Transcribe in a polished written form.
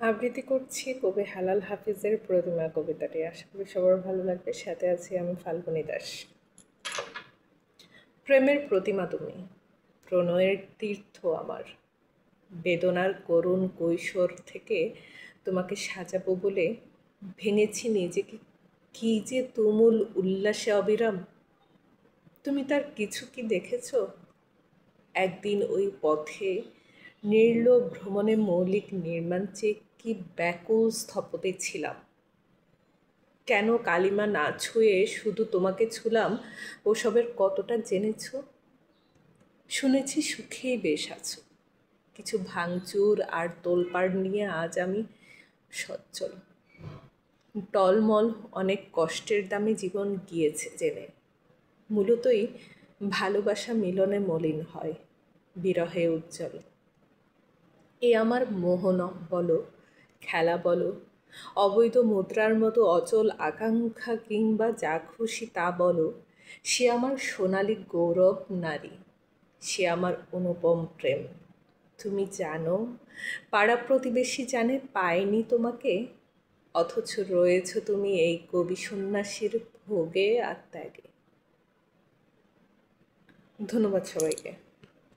আবৃত্তি করছি কবি হেলাল হাফিজের প্রতিমা কবিতাটি। আশা করি সবার ভালো লাগবে। সাথে আছি আমি ফাল্গুনী দাস। প্রেমের প্রতিমা তুমি, প্রণয়ের তীর্থ আমার। বেদনার করুণ কৈশোর থেকে তোমাকে সাজাবো বলে ভেঙেছি নিজেকে, কি যে তুমুল উল্লাসে অবিরাম। তুমি তার কিছু কি দেখেছ? একদিন ওই পথে নির্লোভ ভ্রমণে মৌলিক নির্মাণ চেয়ে কি ব্যাকুল স্থপতি ছিলাম। কেন কালিমা না ছুঁয়ে শুধু তোমাকে ছুলাম, ওসবের কতটা জেনেছ? শুনেছি সুখেই বেশ আছো, কিছু ভাঙচুর আর তোলপাড় নিয়ে আজ আমি সচ্ছল। টলমল অনেক কষ্টের দামে জীবন গিয়েছে জেনে। মূলতই ভালোবাসা মিলনে মলিন হয়, বিরহে উজ্জ্বল। এ আমার মোহন বলো, খেলা বলো, অবৈধ মুদ্রার মতো অচল আকাঙ্ক্ষা কিংবা যা খুশি তা বলো, সে আমার সোনালী গৌরব নারী, সে আমার অনুপম প্রেম। তুমি জানো, পাড়া প্রতিবেশী জানে পায়নি তোমাকে, অথচ রয়েছ তুমি এই কবি সন্ন্যাসীর ভোগে আর ত্যাগে। ধন্যবাদ সবাইকে।